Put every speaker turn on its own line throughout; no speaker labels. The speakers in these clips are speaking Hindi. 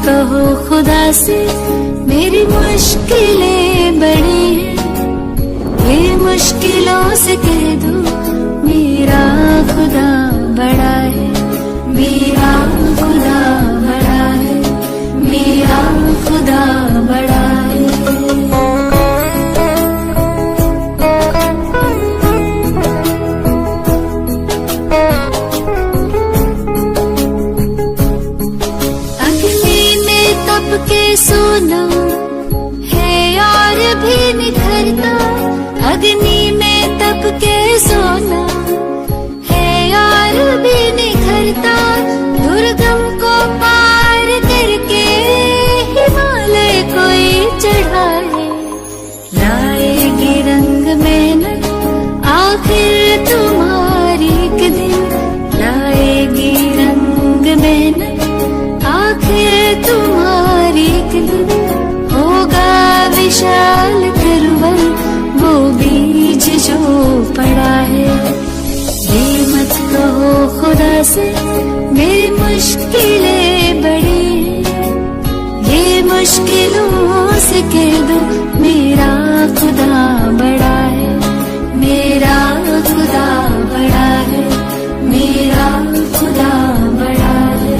कहो खुदा से मेरी मुश्किलें बड़ी हैं, ये मुश्किलों से कह दो मेरा खुदा बड़ा है, मेरा खुदा बड़ा है, मेरा खुदा बड़ा है। के सोना है और भी निखरता, अग्नि में तप के सोना है और भी निखरता, दुर्गम को पार करके हिमालय कोई चढ़ाए, लाएगी रंग मेहनत आखिर तुम्हारी एक दिन, लाएगी रंग मेहनत आखिर तुम्हारी एक दिन, होगा विशाल तिरुवन वो बीज जो पड़ा है। ये मत कहो खुदा से मेरी मुश्किलें बड़ी हैं, ये मुश्किलों से कह दो मेरा खुदा बड़ा है, मेरा खुदा बड़ा है, मेरा खुदा बड़ा है।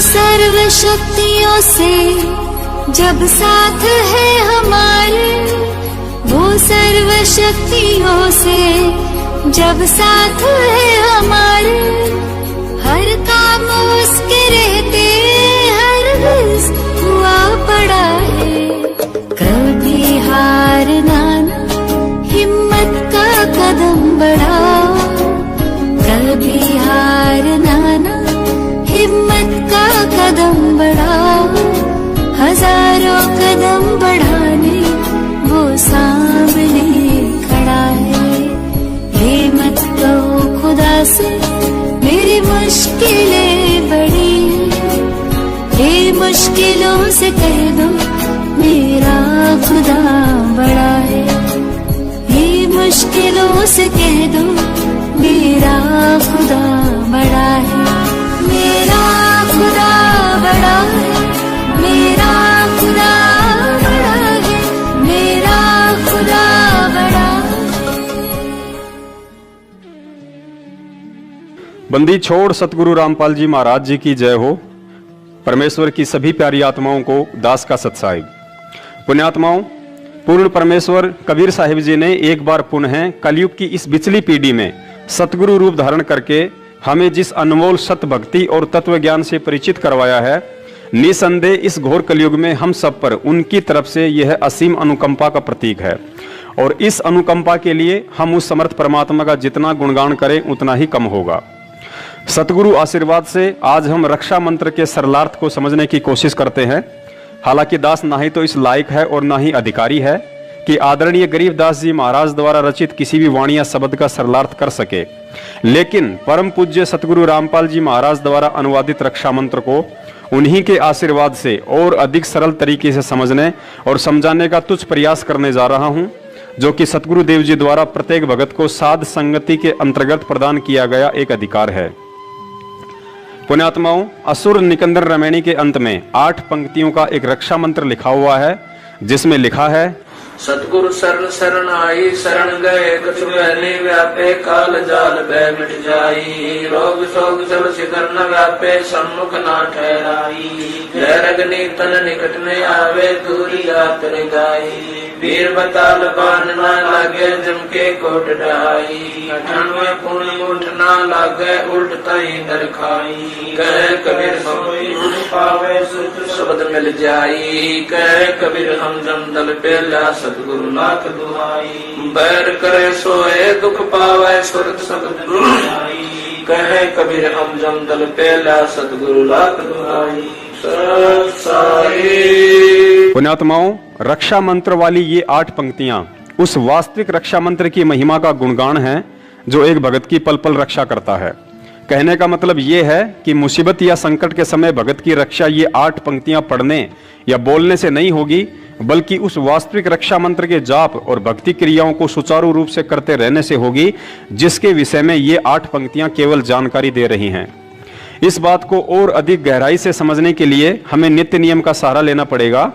सर्व शक्तियों से जब साथ है हमारे, वो सर्व शक्तियों से जब साथ है हमारे, हर काम उसके रहते हर गिज़ हुआ पड़ा है, कभी हारना ना हिम्मत का कदम बढ़ाओ, कभी हारना ना हिम्मत का कदम बढ़ाओ, हजारों कदम बढ़ाने वो सामने खड़ा है। ये मत कहो खुदा से मेरी मुश्किलें बड़ी हैं, ये मुश्किलों से कह दो मेरा खुदा बड़ा है, ये मुश्किलों से कह दो मेरा खुदा बड़ा है, मेरा खुदा बड़ा है, मेरा खुदा बड़ा है, मेरा खुदा बड़ा है।
बंदी छोड़ सतगुरु रामपाल जी महाराज जी की जय हो। परमेश्वर की सभी प्यारी आत्माओं को दास का सत्साहिब। पुण्यात्माओं, पूर्ण परमेश्वर कबीर साहिब जी ने एक बार पुनः कलयुग की इस बिचली पीढ़ी में सतगुरु रूप धारण करके हमें जिस अनमोल सत भक्ति और तत्व ज्ञान से परिचित करवाया है, निसंदेह इस घोर कलयुग में हम सब पर उनकी तरफ से यह असीम अनुकंपा का प्रतीक है, और इस अनुकंपा के लिए हम उस समर्थ परमात्मा का जितना गुणगान करें उतना ही कम होगा। सतगुरु आशीर्वाद से आज हम रक्षा मंत्र के सरलार्थ को समझने की कोशिश करते हैं। हालांकि दास ना ही तो इस लायक है और ना ही अधिकारी है कि आदरणीय गरीबदास जी महाराज द्वारा रचित किसी भी वाणी या शब्द का सरलार्थ कर सके, लेकिन परम पूज्य सतगुरु रामपाल जी महाराज द्वारा अनुवादित रक्षा मंत्र को उन्हीं के आशीर्वाद से और अधिक सरल तरीके से समझने और समझाने का तुच्छ प्रयास करने जा रहा हूं, जो कि सतगुरु देव जी द्वारा प्रत्येक भगत को साध संगति के अंतर्गत प्रदान किया गया एक अधिकार है। पुण्यात्माओं, असुर निकंदर रमैनी के अंत में 8 पंक्तियों का एक रक्षा मंत्र लिखा हुआ है, जिसमें लिखा है,
सतगुरु शरण शरण आई, शरण गए कछु बहने व्यापे, काल जाल भय मिट जाई, रोग शोक सब शिखर न व्यापे, सम्मुख ना ठहराई, रगनी तन निकट न आवे, दूरी जात गाई, वीर बताल बान न लागे, जम के कोट ढाई, ठन में पुण्य उठ न लागे, उल्ट तई दर खाई, कह कबीर हम पावे सुत शब्द मिल जाई, कह कबीर हम जम दल पे ला सतगुरु नाथ दुहाई, बैर करे सोए दुख पावे, सुरत सतगुरु आई, कहे कबीर हम जम दल पे ला सतगुरु नाथ दुहाई।
पुण्यात्माओं, रक्षा मंत्र वाली ये 8 पंक्तियां उस वास्तविक रक्षा मंत्र की महिमा का गुणगान है जो एक भगत की पल पल रक्षा करता है। कहने का मतलब ये है कि मुसीबत या संकट के समय भगत की रक्षा ये 8 पंक्तियां पढ़ने या बोलने से नहीं होगी, बल्कि उस वास्तविक रक्षा मंत्र के जाप और भक्ति क्रियाओं को सुचारू रूप से करते रहने से होगी, जिसके विषय में ये 8 पंक्तियां केवल जानकारी दे रही हैं। इस बात को और अधिक गहराई से समझने के लिए हमें नित्य नियम का सहारा लेना पड़ेगा।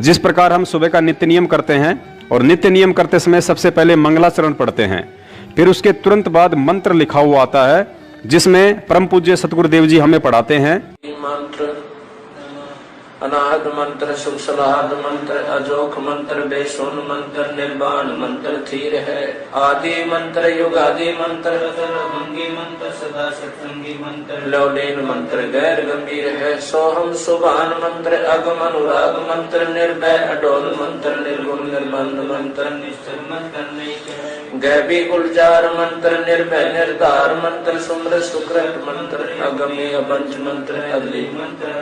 जिस प्रकार हम सुबह का नित्य नियम करते हैं और नित्य नियम करते समय सबसे पहले मंगलाचरण पढ़ते हैं, फिर उसके तुरंत बाद मंत्र लिखा हुआ आता है जिसमें परम पूज्य सतगुरुदेव जी हमें पढ़ाते हैं।
मंत्र अनाहत मंत्र, शुभ सलाहत मंत्र, अजोख मंत्र, बेसुन मंत्र, निर्वाण मंत्र थीर है। आदि मंत्र, युगादि मंत्र, भंगी मंत्र, सदा सत्संगी मंत्र, लौलीन मंत्र गैर गंभीर है। सोहम सुभान मंत्र, अगम अनुराग मंत्र, निर्भय अडोल मंत्र, निर्गुण निर्बंध मंत्र, निश्चल मंत्र, गैबी गुलजार मंत्र, निर्भय निर्धार मंत्र, सुम्र सुकृत मंत्र, अगमी अबंच मंत्र, अदली मंत्र,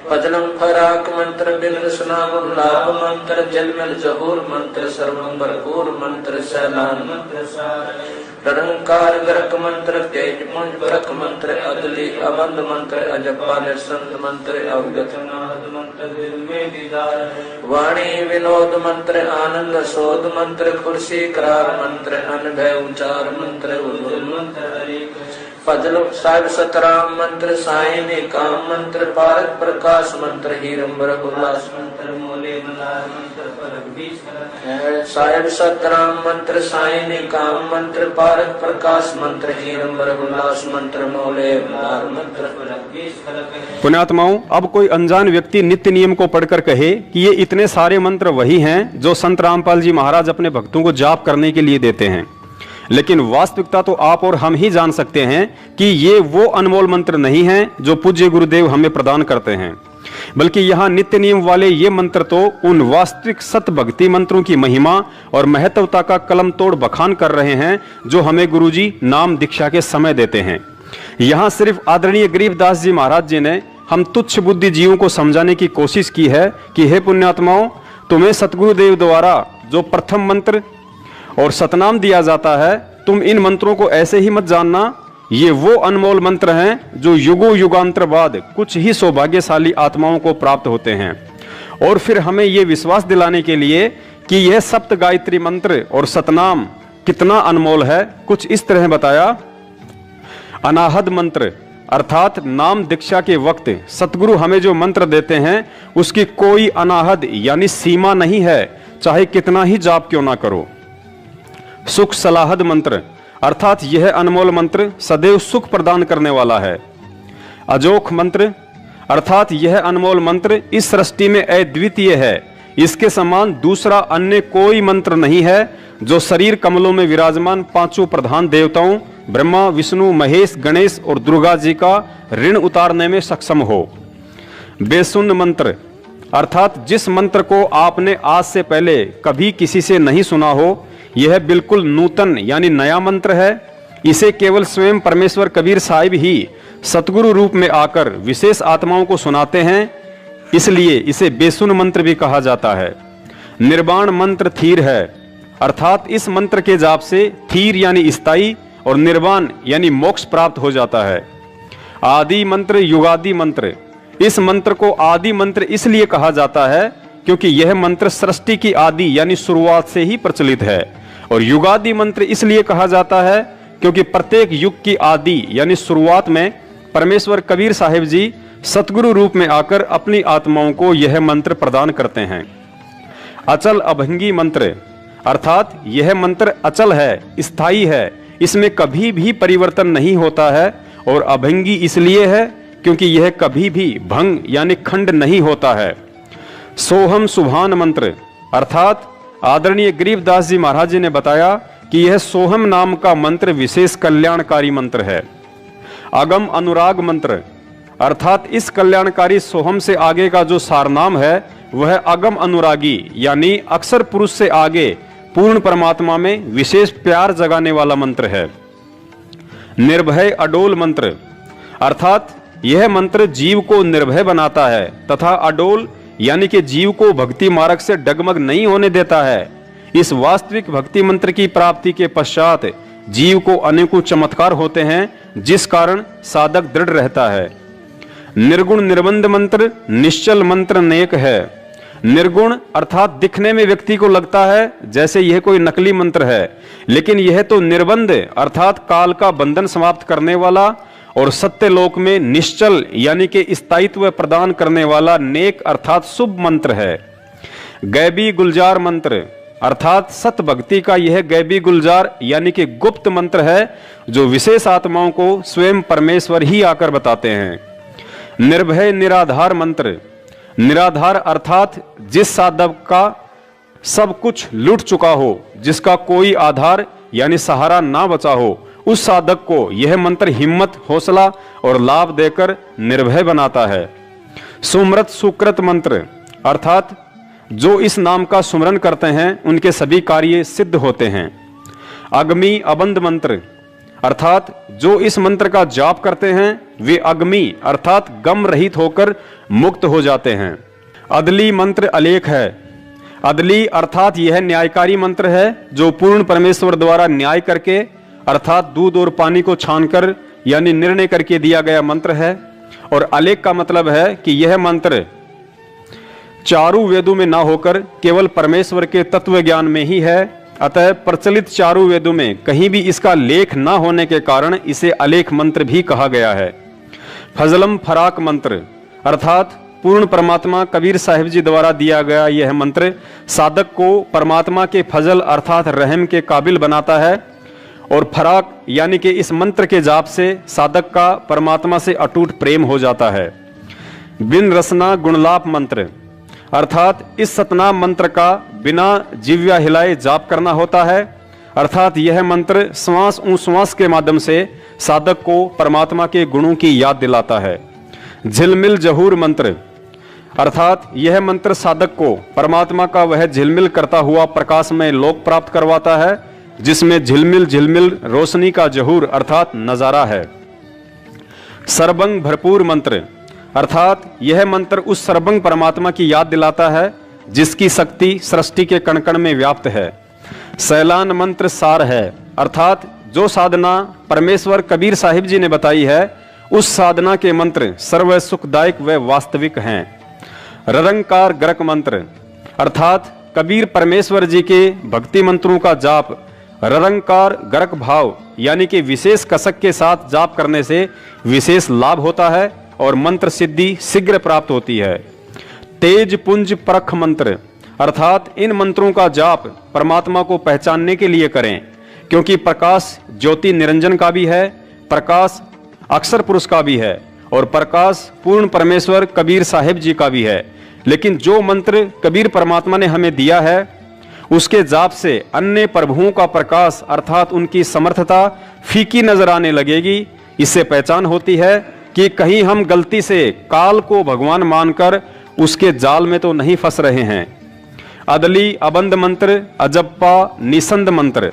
पजलम फराक मंत्र, बिंद सुनाम लाभ मंत्र, जलमल जहूर मंत्र, सर्वम भरपूर मंत्र, सैलान मंत्र, रंकार ग्रक मंत्र, तेज पुंज ब्रक मंत्र, अदली अबंध मंत्र, अजपा निसंत मंत्र, अवगत नाद मंत्र, दिल में दीदार, वाणी विनोद मंत्र, आनंद शोध मंत्र, खुर्सी करार मंत्र, अनभय उचार मंत्र, उन्नत मंत्र, पजल साहिब सतराम मंत्र, सायनी काम मंत्र, पारक प्रकाश मंत्र, हीरंबर उल्लास मंत्र, मोले मलार मंत्र, परक बीज साहिब सतराम मंत्र, सायनी काम मंत्र, पारक प्रकाश मंत्र, हीरंबर उल्लास मंत्र, मोले मलार मंत्र, परक बीज।
पुण्यात्माओं, अब कोई अनजान व्यक्ति नित्य नियम को पढ़कर कहे कि ये इतने सारे मंत्र वही हैं जो संत रामपाल जी महाराज अपने भक्तों को जाप करने के लिए देते हैं, लेकिन वास्तविकता तो आप और हम ही जान सकते हैं कि ये वो अनमोल मंत्र नहीं हैं जो पूज्य गुरुदेव हमें प्रदान करते हैं, बल्कि यहाँ नित्य नियम वाले ये मंत्र तो उन वास्तविक सत भक्ति मंत्रों की महिमा और महत्वता का कलम तोड़ बखान कर रहे हैं जो हमें गुरुजी नाम दीक्षा के समय देते हैं। यहाँ सिर्फ आदरणीय गरीबदास जी महाराज जी ने हम तुच्छ बुद्धि जीवों को समझाने की कोशिश की है कि हे पुण्यात्माओं, तुम्हें सतगुरुदेव द्वारा जो प्रथम मंत्र और सतनाम दिया जाता है, तुम इन मंत्रों को ऐसे ही मत जानना। ये वो अनमोल मंत्र हैं जो युगों युगांतर बाद कुछ ही सौभाग्यशाली आत्माओं को प्राप्त होते हैं। और फिर हमें ये विश्वास दिलाने के लिए कि यह सप्त गायत्री मंत्र और सतनाम कितना अनमोल है, कुछ इस तरह बताया। अनाहद मंत्र अर्थात नाम दीक्षा के वक्त सतगुरु हमें जो मंत्र देते हैं उसकी कोई अनाहद यानी सीमा नहीं है, चाहे कितना ही जाप क्यों ना करो। सुख सलाहद मंत्र अर्थात यह अनमोल मंत्र सदैव सुख प्रदान करने वाला है। अजोख मंत्र अर्थात यह अनमोल मंत्र इस सृष्टि में अद्वितीय है, इसके समान दूसरा अन्य कोई मंत्र नहीं है जो शरीर कमलों में विराजमान 5 प्रधान देवताओं ब्रह्मा विष्णु महेश गणेश और दुर्गा जी का ऋण उतारने में सक्षम हो। बेसुन मंत्र अर्थात जिस मंत्र को आपने आज से पहले कभी किसी से नहीं सुना हो, यह बिल्कुल नूतन यानी नया मंत्र है। इसे केवल स्वयं परमेश्वर कबीर साहिब ही सतगुरु रूप में आकर विशेष आत्माओं को सुनाते हैं, इसलिए इसे बेसुन मंत्र भी कहा जाता है। निर्वाण मंत्र थीर है अर्थात इस मंत्र के जाप से थीर यानी स्थायी और निर्वाण यानी मोक्ष प्राप्त हो जाता है। आदि मंत्र युगादि मंत्र, इस मंत्र को आदि मंत्र इसलिए कहा जाता है क्योंकि यह मंत्र सृष्टि की आदि यानी शुरुआत से ही प्रचलित है, और युगादि मंत्र इसलिए कहा जाता है क्योंकि प्रत्येक युग की आदि यानी शुरुआत में परमेश्वर कबीर साहिब जी सतगुरु रूप में आकर अपनी आत्माओं को यह मंत्र प्रदान करते हैं। अचल अभंगी मंत्र अर्थात यह मंत्र अचल है, स्थायी है, इसमें कभी भी परिवर्तन नहीं होता है, और अभंगी इसलिए है क्योंकि यह कभी भी भंग यानी खंड नहीं होता है। सोहम सुभान मंत्र अर्थात आदरणीय गरीबदास जी महाराज जी ने बताया कि यह सोहम नाम का मंत्र विशेष कल्याणकारी मंत्र है। अगम अनुराग मंत्र अर्थात इस कल्याणकारी सोहम से आगे का जो सारनाम है वह अगम अनुरागी यानी अक्षर पुरुष से आगे पूर्ण परमात्मा में विशेष प्यार जगाने वाला मंत्र है। निर्भय अडोल मंत्र अर्थात यह मंत्र जीव को निर्भय बनाता है तथा अडोल यानी कि जीव को भक्ति मार्ग से डगमग नहीं होने देता है। इस वास्तविक भक्ति मंत्र की प्राप्ति के पश्चात जीव को अनेकों चमत्कार होते हैं जिस कारण साधक दृढ़ रहता है। निर्गुण निर्बंध मंत्र निश्चल मंत्र नेक है निर्गुण अर्थात दिखने में व्यक्ति को लगता है जैसे यह कोई नकली मंत्र है, लेकिन यह तो निर्बंध अर्थात काल का बंधन समाप्त करने वाला और सत्यलोक में निश्चल यानी कि स्थायित्व प्रदान करने वाला नेक अर्थात शुभ मंत्र है। गैबी गुलजार मंत्र अर्थात सत भक्ति का यह गैबी गुलजार यानी कि गुप्त मंत्र है जो विशेष आत्माओं को स्वयं परमेश्वर ही आकर बताते हैं। निर्भय निराधार मंत्र, निराधार अर्थात जिस साधक का सब कुछ लूट चुका हो, जिसका कोई आधार यानी सहारा ना बचा हो, उस साधक को यह मंत्र हिम्मत, हौसला और लाभ देकर निर्भय बनाता है। सुमृत सुकृत मंत्र अर्थात जो इस नाम का सुमरन करते हैं उनके सभी कार्य सिद्ध होते हैं। अगमी अबंध मंत्र अर्थात जो इस मंत्र का जाप करते हैं वे अगमी अर्थात गम रहित होकर मुक्त हो जाते हैं। अदली मंत्र अलेख है। अदली अर्थात यह न्यायकारी मंत्र है जो पूर्ण परमेश्वर द्वारा न्याय करके अर्थात दूध और पानी को छानकर यानी निर्णय करके दिया गया मंत्र है। और अलेख का मतलब है कि यह मंत्र चारों वेदों में ना होकर केवल परमेश्वर के तत्व ज्ञान में ही है, अतः प्रचलित चारों वेदों में कहीं भी इसका लेख ना होने के कारण इसे अलेख मंत्र भी कहा गया है। फजलम फराक मंत्र अर्थात पूर्ण परमात्मा कबीर साहिब जी द्वारा दिया गया यह मंत्र साधक को परमात्मा के फजल अर्थात रहम के काबिल बनाता है। और फराक यानी कि इस मंत्र के जाप से साधक का परमात्मा से अटूट प्रेम हो जाता है। बिन रसना गुणलाप मंत्र अर्थात इस सतनाम मंत्र का बिना जिव्या हिलाए जाप करना होता है, अर्थात यह मंत्र श्वास उश्वास के माध्यम से साधक को परमात्मा के गुणों की याद दिलाता है। झिलमिल जहूर मंत्र अर्थात यह मंत्र साधक को परमात्मा का वह झिलमिल करता हुआ प्रकाश में लोक प्राप्त करवाता है जिसमें झिलमिल झिलमिल रोशनी का जहूर अर्थात नजारा है। सर्वंग भरपूर मंत्र अर्थात यह मंत्र उस सर्वंग परमात्मा की याद दिलाता है जिसकी शक्ति सृष्टि के कण कण में व्याप्त है। सैलान मंत्र सार है अर्थात जो साधना परमेश्वर कबीर साहिब जी ने बताई है उस साधना के मंत्र सर्व सुखदायक व वास्तविक हैं। ररंकार गरक मंत्र अर्थात कबीर परमेश्वर जी के भक्ति मंत्रों का जाप ररंकार गरक भाव यानी कि विशेष कसक के साथ जाप करने से विशेष लाभ होता है और मंत्र सिद्धि शीघ्र प्राप्त होती है। तेज पुंज परख मंत्र अर्थात इन मंत्रों का जाप परमात्मा को पहचानने के लिए करें, क्योंकि प्रकाश ज्योति निरंजन का भी है, प्रकाश अक्षर पुरुष का भी है और प्रकाश पूर्ण परमेश्वर कबीर साहिब जी का भी है। लेकिन जो मंत्र कबीर परमात्मा ने हमें दिया है उसके जाप से अन्य प्रभुओं का प्रकाश अर्थात उनकी समर्थता फीकी नजर आने लगेगी। इससे पहचान होती है कि कहीं हम गलती से काल को भगवान मानकर उसके जाल में तो नहीं फंस रहे हैं। अदली अबंध मंत्र अजप्पा निसंद मंत्र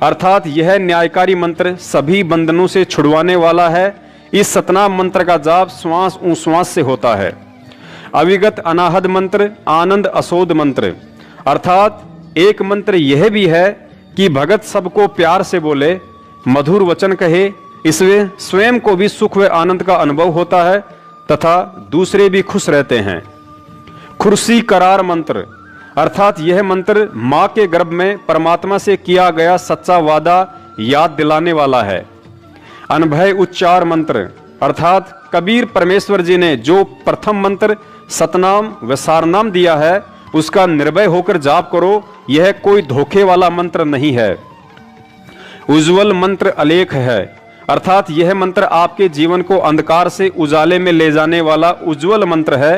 अर्थात यह न्यायकारी मंत्र सभी बंधनों से छुड़वाने वाला है। इस सतनाम मंत्र का जाप श्वास उश्वास से होता है। अविगत अनाहद मंत्र आनंद असोद मंत्र अर्थात एक मंत्र यह भी है कि भगत सबको प्यार से बोले, मधुर वचन कहे, इसमें स्वयं को भी सुख व आनंद का अनुभव होता है तथा दूसरे भी खुश रहते हैं। खुर्सी करार मंत्र अर्थात यह मंत्र मां के गर्भ में परमात्मा से किया गया सच्चा वादा याद दिलाने वाला है। अनभय उच्चार मंत्र अर्थात कबीर परमेश्वर जी ने जो प्रथम मंत्र सतनाम व सारनाम दिया है उसका निर्भय होकर जाप करो, यह कोई धोखे वाला मंत्र नहीं है। उज्ज्वल मंत्र अलेख है अर्थात यह मंत्र आपके जीवन को अंधकार से उजाले में ले जाने वाला उज्ज्वल मंत्र है।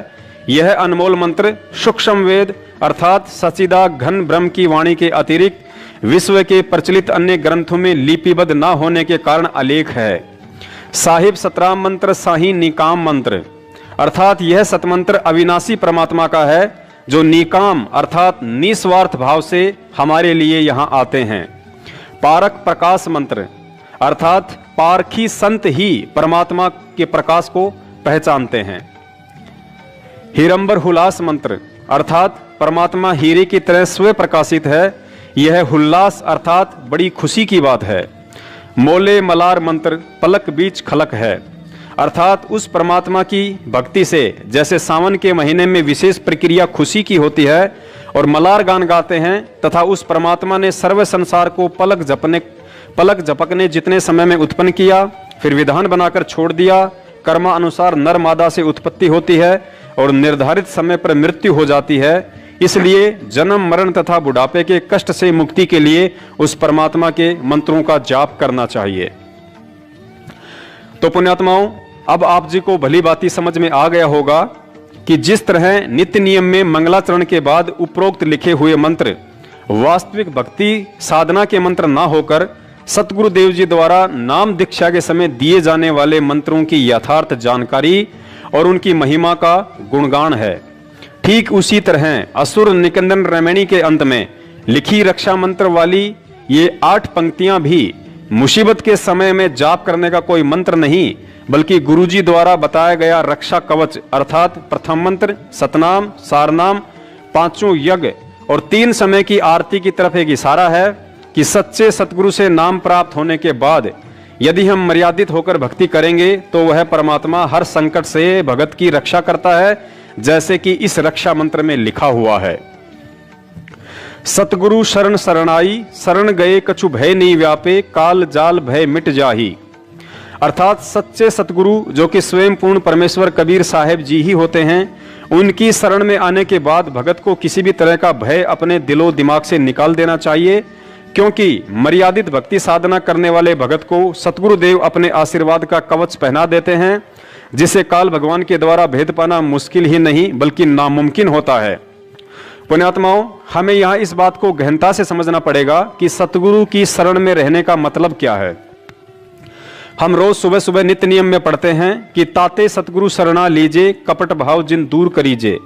यह अनमोल मंत्र सूक्ष्म वेद अर्थात सचिदा घन ब्रह्म की वाणी के अतिरिक्त विश्व के प्रचलित अन्य ग्रंथों में लिपिबद्ध न होने के कारण अलेख है। साहिब सतराम मंत्र साही निकाम मंत्र अर्थात यह सतमंत्र अविनाशी परमात्मा का है जो निकाम अर्थात निस्वार्थ भाव से हमारे लिए यहाँ आते हैं। पारक प्रकाश मंत्र अर्थात पारखी संत ही परमात्मा के प्रकाश को पहचानते हैं। हीरंबर हुलास मंत्र अर्थात परमात्मा हीरे की तरह स्वयं प्रकाशित है। यह हुल्लास अर्थात बड़ी खुशी की बात है। मोले मलार मंत्र पलक बीच खलक है अर्थात उस परमात्मा की भक्ति से जैसे सावन के महीने में विशेष प्रक्रिया खुशी की होती है और मलार गान गाते हैं, तथा उस परमात्मा ने सर्व संसार को पलक झपकने जितने समय में उत्पन्न किया, फिर विधान बनाकर छोड़ दिया। कर्मा अनुसार नर मादा से उत्पत्ति होती है और निर्धारित समय पर मृत्यु हो जाती है। इसलिए जन्म मरण तथा बुढ़ापे के कष्ट से मुक्ति के लिए उस परमात्मा के मंत्रों का जाप करना चाहिए। तो पुण्यात्माओं, अब आप जी को भली बाती समझ में आ गया होगा कि जिस तरह नित्य नियम में मंगलाचरण के बाद उपरोक्त लिखे हुए मंत्र वास्तविक भक्ति साधना के मंत्र ना होकर सतगुरुदेव जी द्वारा नाम दीक्षा के समय दिए जाने वाले मंत्रों की यथार्थ जानकारी और उनकी महिमा का गुणगान है, ठीक उसी तरह असुर निकंदन रमणी के अंत में लिखी रक्षा मंत्र वाली ये 8 पंक्तियां भी मुसीबत के समय में जाप करने का कोई मंत्र नहीं, बल्कि गुरुजी द्वारा बताया गया रक्षा कवच अर्थात प्रथम मंत्र सतनाम, सारनाम, 5 यज्ञ और 3 समय की आरती की तरफ एक इशारा है कि सच्चे सतगुरु से नाम प्राप्त होने के बाद यदि हम मर्यादित होकर भक्ति करेंगे तो वह परमात्मा हर संकट से भगत की रक्षा करता है, जैसे कि इस रक्षा मंत्र में लिखा हुआ है। सतगुरु शरण शरणाई, शरण गए कछु भय नहीं व्यापे, काल जाल भय मिट जाही। अर्थात सच्चे सतगुरु जो कि स्वयं पूर्ण परमेश्वर कबीर साहेब जी ही होते हैं, उनकी शरण में आने के बाद भगत को किसी भी तरह का भय अपने दिलो दिमाग से निकाल देना चाहिए, क्योंकि मर्यादित भक्ति साधना करने वाले भगत को सतगुरुदेव अपने आशीर्वाद का कवच पहना देते हैं, जिसे काल भगवान के द्वारा भेद पाना मुश्किल ही नहीं बल्कि नामुमकिन होता है। पुण्यात्माओं, हमें यहाँ इस बात को गहनता से समझना पड़ेगा कि सतगुरु की शरण में रहने का मतलब क्या है। हम रोज सुबह सुबह नित्य नियम में पढ़ते हैं कि ताते सतगुरु शरणा लीजे, कपट भाव जिन दूर करीजे।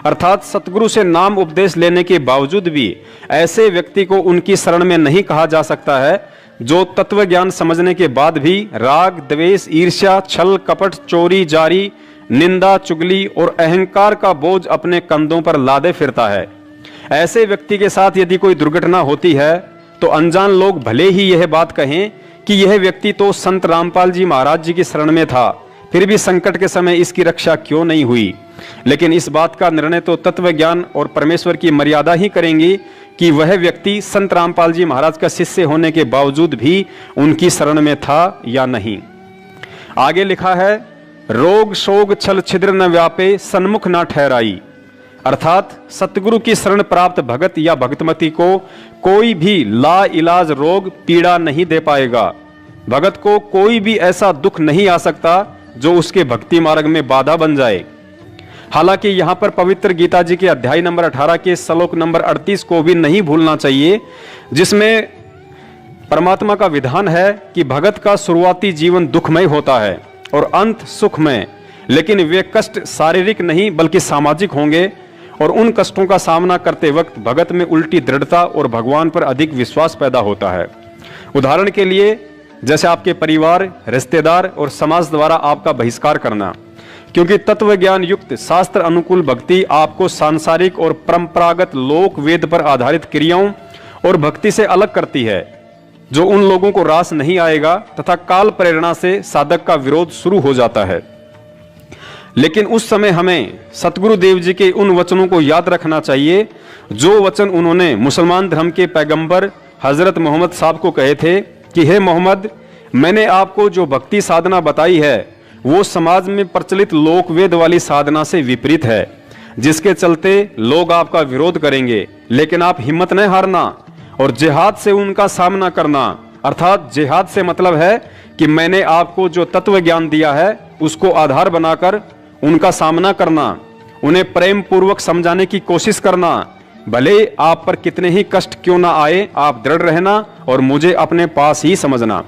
अर्थात सतगुरु से नाम उपदेश लेने के बावजूद भी ऐसे व्यक्ति को उनकी शरण में नहीं कहा जा सकता है जो तत्व ज्ञान समझने के बाद भी राग, द्वेष, ईर्ष्या, छल, कपट, चोरी, जारी, निंदा, चुगली और अहंकार का बोझ अपने कंधों पर लादे फिरता है। ऐसे व्यक्ति के साथ यदि कोई दुर्घटना होती है तो अनजान लोग भले ही यह बात कहें कि यह व्यक्ति तो संत रामपाल जी महाराज जी की शरण में था, फिर भी संकट के समय इसकी रक्षा क्यों नहीं हुई। लेकिन इस बात का निर्णय तो तत्व ज्ञान और परमेश्वर की मर्यादा ही करेंगी कि वह व्यक्ति संत रामपाल जी महाराज का शिष्य होने के बावजूद भी उनकी शरण में था या नहीं। आगे लिखा है, रोग शोग छल छिद्र न व्यापे, सन्मुख न ठहराई। अर्थात सतगुरु की शरण प्राप्त भगत या भक्तमती को कोई भी ला इलाज रोग पीड़ा नहीं दे पाएगा। भगत को कोई भी ऐसा दुख नहीं आ सकता जो उसके भक्ति मार्ग में बाधा बन जाए। हालांकि यहाँ पर पवित्र गीता जी के अध्याय नंबर 18 के श्लोक नंबर 38 को भी नहीं भूलना चाहिए, जिसमें परमात्मा का विधान है कि भगत का शुरुआती जीवन दुखमय होता है और अंत सुखमय, लेकिन वे कष्ट शारीरिक नहीं बल्कि सामाजिक होंगे और उन कष्टों का सामना करते वक्त भगत में उल्टी दृढ़ता और भगवान पर अधिक विश्वास पैदा होता है। उदाहरण के लिए जैसे आपके परिवार, रिश्तेदार और समाज द्वारा आपका बहिष्कार करना, क्योंकि तत्व ज्ञान युक्त शास्त्र अनुकूल भक्ति आपको सांसारिक और परंपरागत लोक वेद पर आधारित क्रियाओं और भक्ति से अलग करती है, जो उन लोगों को रास नहीं आएगा, तथा काल प्रेरणा से साधक का विरोध शुरू हो जाता है। लेकिन उस समय हमें सतगुरु देव जी के उन वचनों को याद रखना चाहिए जो वचन उन्होंने मुसलमान धर्म के पैगंबर हजरत मोहम्मद साहब को कहे थे कि हे मोहम्मद, मैंने आपको जो भक्ति साधना बताई है वो समाज में प्रचलित लोकवेद वाली साधना से विपरीत है, जिसके चलते लोग आपका विरोध करेंगे, लेकिन आप हिम्मत न हारना और जिहाद से उनका सामना करना। अर्थात जिहाद से मतलब है कि मैंने आपको जो तत्व ज्ञान दिया है उसको आधार बनाकर उनका सामना करना, उन्हें प्रेम पूर्वक समझाने की कोशिश करना। भले आप पर कितने ही कष्ट क्यों ना आए, आप दृढ़ रहना और मुझे अपने पास ही समझना।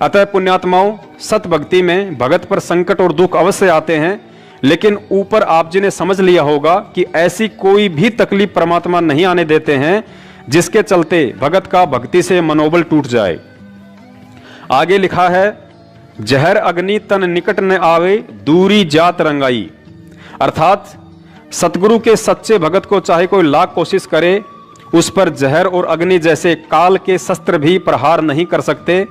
अतः पुण्यात्माओं, सत भक्ति में भगत पर संकट और दुख अवश्य आते हैं, लेकिन ऊपर आप जी ने समझ लिया होगा कि ऐसी कोई भी तकलीफ परमात्मा नहीं आने देते हैं जिसके चलते भगत का भक्ति से मनोबल टूट जाए। आगे लिखा है, जहर अग्नि तन निकट न आवे, दूरी जात रंगाई। अर्थात सतगुरु के सच्चे भगत को चाहे कोई लाख कोशिश करे, उस पर जहर और अग्नि जैसे काल के शस्त्र भी प्रहार नहीं कर सकते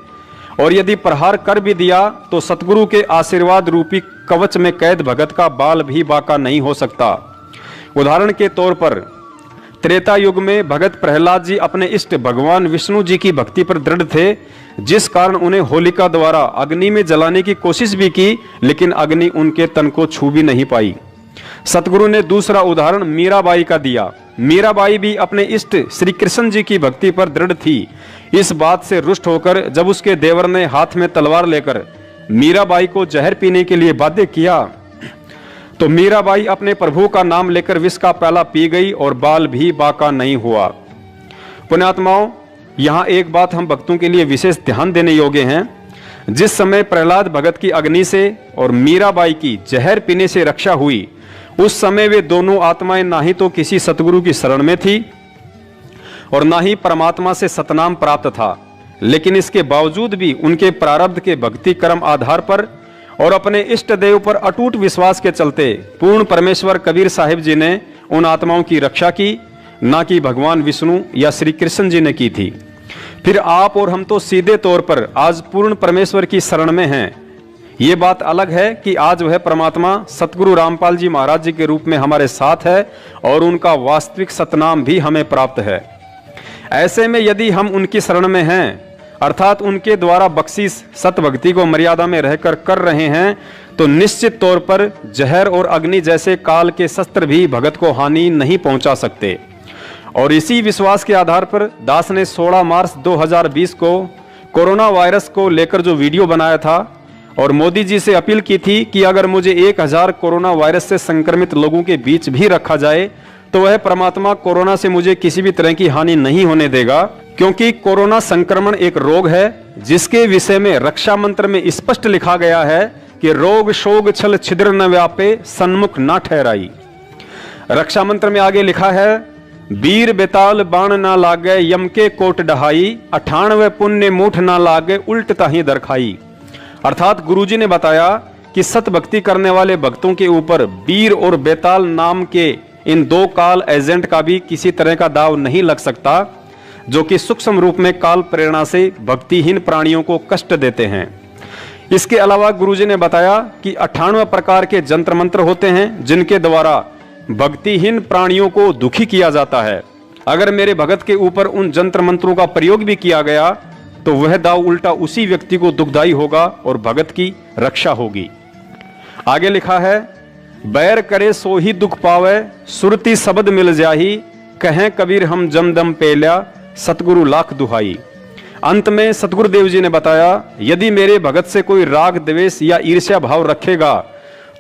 और यदि प्रहार कर भी दिया तो सतगुरु के आशीर्वाद रूपी कवच में कैद भगत का बाल भी बाका नहीं हो सकता। उदाहरण के तौर पर त्रेता युग में भगत प्रहलाद जी अपने इष्ट भगवान विष्णु जी की भक्ति पर दृढ़ थे, जिस कारण उन्हें होलिका द्वारा अग्नि में जलाने की कोशिश भी की, लेकिन अग्नि उनके तन को छू भी नहीं पाई। सतगुरु ने दूसरा उदाहरण मीराबाई का दिया। मीराबाई भी अपने इष्ट श्री कृष्ण जी की भक्ति पर दृढ़ थी। इस बात से रुष्ट होकर जब उसके देवर ने हाथ में तलवार लेकर मीराबाई को जहर पीने के लिए बाध्य किया, तो मीराबाई अपने प्रभु का नाम लेकर विष का प्याला पी गई और बाल भी बाका नहीं हुआ। पुण्यात्माओं, यहाँ एक बात हम भक्तों के लिए विशेष ध्यान देने योग्य हैं। जिस समय प्रहलाद भगत की अग्नि से और मीराबाई की जहर पीने से रक्षा हुई, उस समय वे दोनों आत्माएं ना ही तो किसी सतगुरु की शरण में थी और ना ही परमात्मा से सतनाम प्राप्त था, लेकिन इसके बावजूद भी उनके प्रारब्ध के भक्ति कर्म आधार पर और अपने इष्ट देव पर अटूट विश्वास के चलते पूर्ण परमेश्वर कबीर साहिब जी ने उन आत्माओं की रक्षा की, ना कि भगवान विष्णु या श्री कृष्ण जी ने की थी। फिर आप और हम तो सीधे तौर पर आज पूर्ण परमेश्वर की शरण में हैं। ये बात अलग है कि आज वह परमात्मा सतगुरु रामपाल जी महाराज जी के रूप में हमारे साथ है और उनका वास्तविक सतनाम भी हमें प्राप्त है। ऐसे में यदि हम उनकी शरण में हैं, अर्थात उनके द्वारा बख्शीश सत भक्ति को मर्यादा में रहकर कर रहे हैं, तो निश्चित तौर पर जहर और अग्नि जैसे काल के शस्त्र भी भगत को हानि नहीं पहुंचा सकते। और इसी विश्वास के आधार पर दास ने 16 मार्च 2020 को कोरोना वायरस को लेकर जो वीडियो बनाया था और मोदी जी से अपील की थी कि अगर मुझे 1000 कोरोना वायरस से संक्रमित लोगों के बीच भी रखा जाए तो वह परमात्मा कोरोना से मुझे किसी भी तरह की हानि नहीं होने देगा, क्योंकि कोरोना संक्रमण एक रोग है जिसके विषय में रक्षा मंत्र में स्पष्ट लिखा गया है कि रोग शोग छल छिद्र न व्यापे सन्मुख न ठहराई। रक्षा मंत्र में आगे लिखा है, वीर बेताल बाण ना लागे यम के कोट डहाई, 98 पुण्य मूठ ना लागे उल्ट ताही दरखाई। अर्थात गुरुजी ने बताया कि सत भक्ति करने वाले भक्तों के ऊपर वीर और बेताल नाम के इन दो काल एजेंट का भी किसी तरह का दाव नहीं लग सकता, जो कि सूक्ष्म रूप में काल प्रेरणा से भक्तिहीन प्राणियों को कष्ट देते हैं। इसके अलावा गुरुजी ने बताया कि 98 प्रकार के जंत्र मंत्र होते हैं जिनके द्वारा भक्तिहीन प्राणियों को दुखी किया जाता है। अगर मेरे भगत के ऊपर उन जंत्र मंत्रों का प्रयोग भी किया गया तो वह दाव उल्टा उसी व्यक्ति को दुखदाई होगा और भगत की रक्षा होगी। आगे लिखा है, बैर करे सो ही दुख पावे, सुरती शब्द मिल जाही, कहें कबीर हम जमदम पेल्या, सतगुरु लाख दुहाई। अंत में सतगुरुदेव जी ने बताया, यदि मेरे भगत से कोई राग द्वेष या ईर्ष्या भाव रखेगा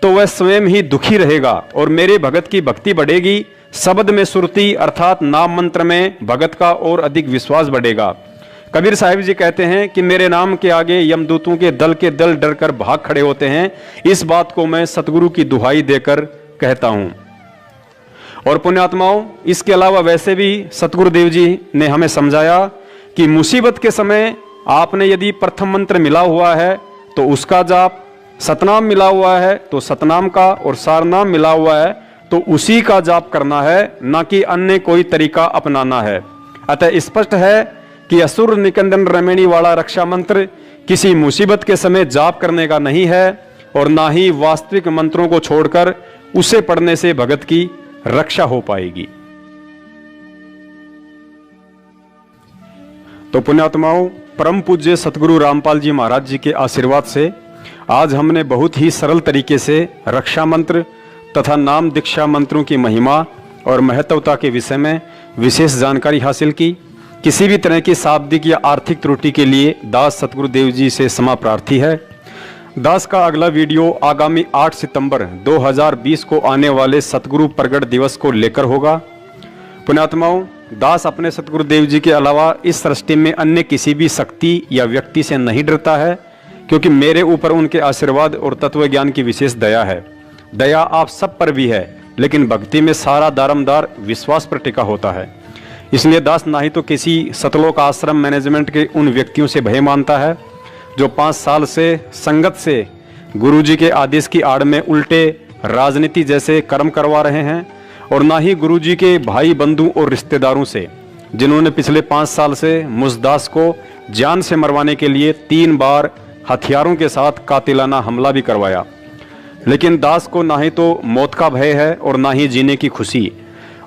तो वह स्वयं ही दुखी रहेगा और मेरे भगत की भक्ति बढ़ेगी। शब्द में सुरती अर्थात नाम मंत्र में भगत का और अधिक विश्वास बढ़ेगा। कबीर साहिब जी कहते हैं कि मेरे नाम के आगे यमदूतों के दल डरकर भाग खड़े होते हैं। इस बात को मैं सतगुरु की दुहाई देकर कहता हूं। और पुण्यात्माओं, इसके अलावा वैसे भी सतगुरुदेव जी ने हमें समझाया कि मुसीबत के समय आपने यदि प्रथम मंत्र मिला हुआ है तो उसका जाप, सतनाम मिला हुआ है तो सतनाम का, और सारनाम मिला हुआ है तो उसी का जाप करना है, ना कि अन्य कोई तरीका अपनाना है। अतः स्पष्ट है कि असुर निकंदन रमेणी वाला रक्षा मंत्र किसी मुसीबत के समय जाप करने का नहीं है और ना ही वास्तविक मंत्रों को छोड़कर उसे पढ़ने से भगत की रक्षा हो पाएगी। तो पुण्यात्माओं, परम पूज्य सतगुरु रामपाल जी महाराज जी के आशीर्वाद से आज हमने बहुत ही सरल तरीके से रक्षा मंत्र तथा नाम दीक्षा मंत्रों की महिमा और महत्वता के विषय में विशेष जानकारी हासिल की। किसी भी तरह की शाब्दिक या आर्थिक त्रुटि के लिए दास सतगुरुदेव जी से क्षमा प्रार्थी है। दास का अगला वीडियो आगामी 8 सितंबर 2020 को आने वाले सतगुरु प्रगट दिवस को लेकर होगा। पुण्यात्माओं, दास अपने सतगुरुदेव जी के अलावा इस सृष्टि में अन्य किसी भी शक्ति या व्यक्ति से नहीं डरता है, क्योंकि मेरे ऊपर उनके आशीर्वाद और तत्व ज्ञान की विशेष दया है। दया आप सब पर भी है, लेकिन भक्ति में सारा दारमदार विश्वास पर टिका होता है। इसलिए दास ना ही तो किसी सतलोक आश्रम मैनेजमेंट के उन व्यक्तियों से भय मानता है जो 5 साल से संगत से गुरुजी के आदेश की आड़ में उल्टे राजनीति जैसे कर्म करवा रहे हैं, और ना ही गुरुजी के भाई बंधु और रिश्तेदारों से जिन्होंने पिछले 5 साल से मुझ दास को जान से मरवाने के लिए 3 बार हथियारों के साथ कातिलाना हमला भी करवाया। लेकिन दास को ना ही तो मौत का भय है और ना ही जीने की खुशी,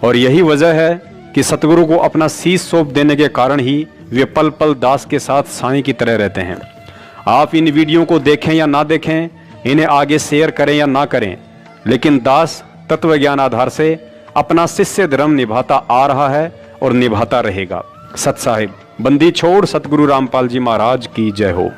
और यही वजह है कि सतगुरु को अपना शीश सौंप देने के कारण ही वे पल पल दास के साथ साईं की तरह रहते हैं। आप इन वीडियो को देखें या ना देखें, इन्हें आगे शेयर करें या ना करें, लेकिन दास तत्व ज्ञान आधार से अपना शिष्य धर्म निभाता आ रहा है और निभाता रहेगा। सत साहिब, बंदी छोड़ सतगुरु रामपाल जी महाराज की जय हो।